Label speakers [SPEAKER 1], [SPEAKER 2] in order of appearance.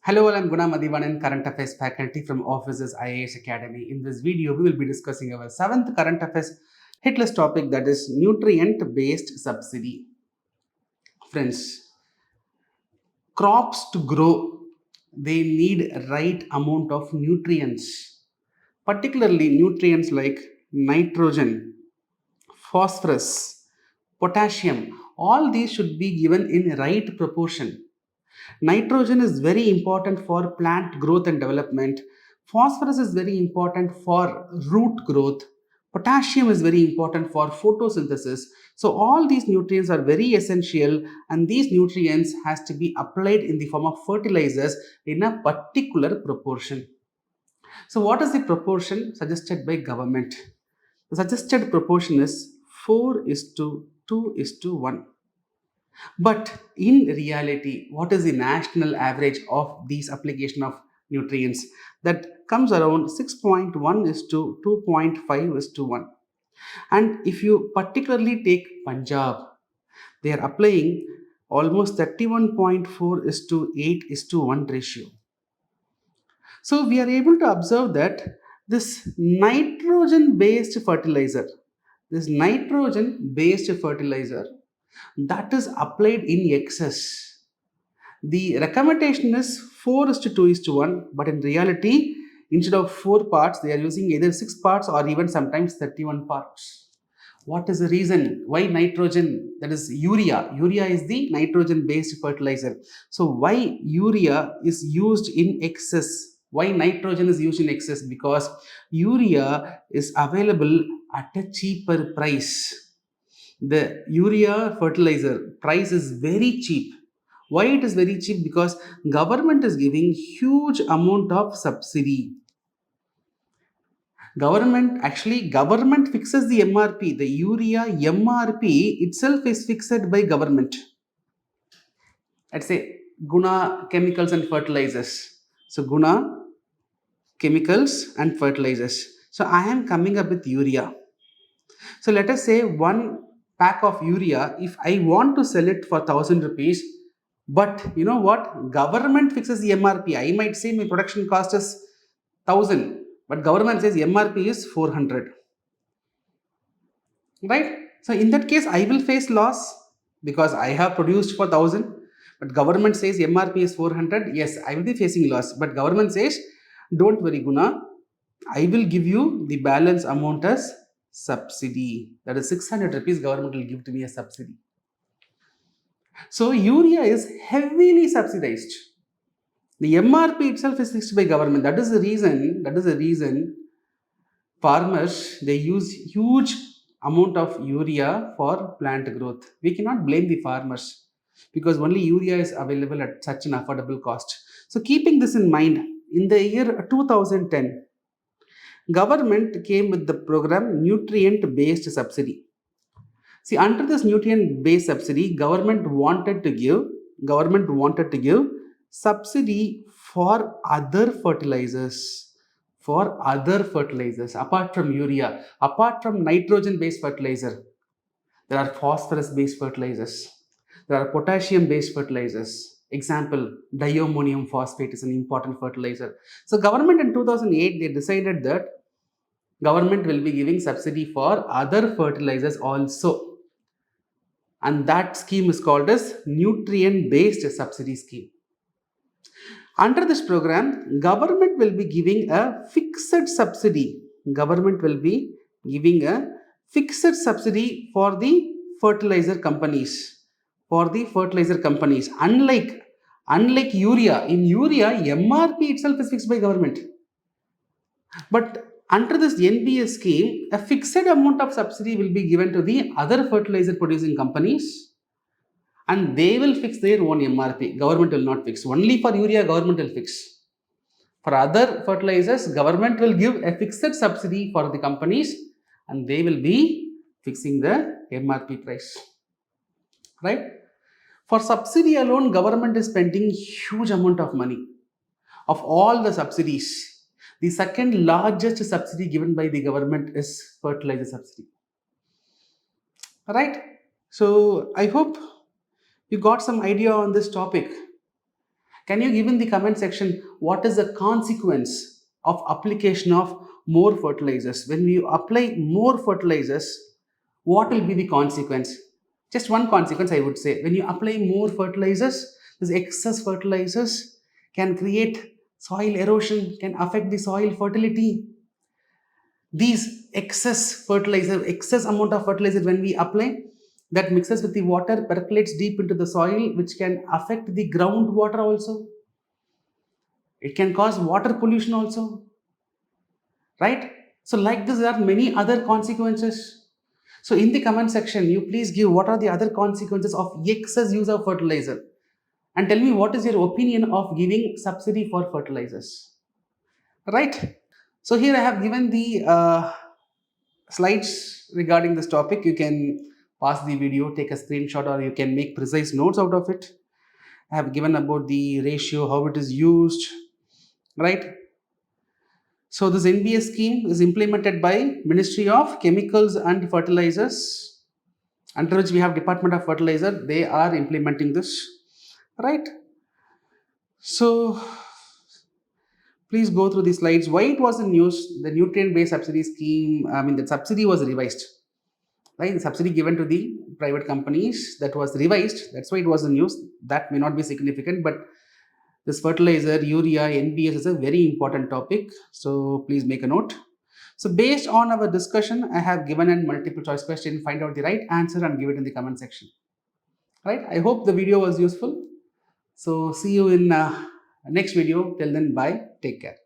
[SPEAKER 1] Hello, I'm Guna Mathivanan, Current Affairs faculty from Officers IAS Academy. In this video, we will be discussing our 7th Current Affairs hit list topic, that is Nutrient Based Subsidy. Friends, crops to grow, they need right amount of nutrients, particularly nutrients like nitrogen, phosphorus, potassium. All these should be given in right proportion. Nitrogen is very important for plant growth and development. Phosphorus is very important for root growth. Potassium is very important for photosynthesis. So all these nutrients are very essential, and these nutrients has to be applied in the form of fertilizers in a particular proportion. So what is the proportion suggested by government? The suggested proportion is 4 is to 2 is to 1. But in reality, what is the national average of these application of nutrients? That comes around 6.1 is to 2.5 is to 1. And if you particularly take Punjab, they are applying almost 31.4 is to 8 is to 1 ratio. So we are able to observe that this nitrogen based fertilizer, that is applied in excess. The recommendation is 4 is to 2 is to 1, but in reality, instead of 4 parts, they are using either 6 parts or even sometimes 31 parts. What is the reason? Why nitrogen? That is urea. Urea is the nitrogen based fertilizer. So, why urea is used in excess? Why nitrogen is used in excess? Because urea is available at a cheaper price. The urea fertilizer price is very cheap. Why it is very cheap? Because government is giving huge amount of subsidy. Government fixes the MRP. The urea MRP itself is fixed by government. Let's say Guna chemicals and fertilizers. So Guna chemicals and fertilizers. So I am coming up with urea. So let us say one pack of urea, if I want to sell it for 1000 rupees, but you know what? Government fixes the MRP. I might say my production cost is 1000, but government says MRP is 400. Right? So in that case, I will face loss because I have produced for 1000, but government says MRP is 400. Yes, I will be facing loss, but government says, don't worry, Guna, I will give you the balance amount as subsidy. That is 600 rupees government will give to me as subsidy. So urea is heavily subsidized. The MRP itself is fixed by government. That is the reason farmers, they use huge amount of urea for plant growth. We cannot blame the farmers because only urea is available at such an affordable cost. So keeping this in mind, in the year 2010, government came with the program Nutrient Based Subsidy. See, under this nutrient based subsidy, government wanted to give subsidy for other fertilizers, apart from urea, apart from nitrogen based fertilizer. There are phosphorus based fertilizers, there are potassium based fertilizers. Example, diammonium phosphate is an important fertilizer. So government in 2008, they decided that government will be giving subsidy for other fertilizers also, and that scheme is called as Nutrient Based Subsidy Scheme. Under this program, government will be giving a fixed subsidy. Government will be giving a fixed subsidy for the fertilizer companies. Unlike urea, in urea, MRP itself is fixed by government. But under this NBS scheme, a fixed amount of subsidy will be given to the other fertilizer producing companies, and they will fix their own MRP. Government will not fix. Only for urea, government will fix. For other fertilizers, government will give a fixed subsidy for the companies, and they will be fixing the MRP price. Right? For subsidy alone, government is spending huge amount of money. Of all the subsidies, the second largest subsidy given by the government is fertilizer subsidy. Right? So I hope you got some idea on this topic. Can you give in the comment section what is the consequence of application of more fertilizers? When you apply more fertilizers, what will be the consequence? Just one consequence I would say. When you apply more fertilizers, this excess fertilizers can create soil erosion, can affect the soil fertility. These excess amount of fertilizer when we apply, that mixes with the water, percolates deep into the soil, which can affect the groundwater also. It can cause water pollution also, right? So like this, there are many other consequences. So in the comment section, you please give what are the other consequences of excess use of fertilizer, and tell me what is your opinion of giving subsidy for fertilizers, right? So here I have given the slides regarding this topic. You can pause the video, take a screenshot, or you can make precise notes out of it. I have given about the ratio, how it is used, right? So this NBS scheme is implemented by Ministry of Chemicals and Fertilizers, under which we have Department of Fertilizer. They are implementing this, right? So please go through the slides. Why it was in news? The nutrient based subsidy scheme, I mean, the subsidy was revised, right? The subsidy given to the private companies, that was revised. That's why it was in news. That may not be significant, but this fertilizer, urea, NBS is a very important topic. So please make a note. So based on our discussion, I have given a multiple choice question. Find out the right answer and give it in the comment section. Right? I hope the video was useful. So see you in next video. Till then, bye. Take care.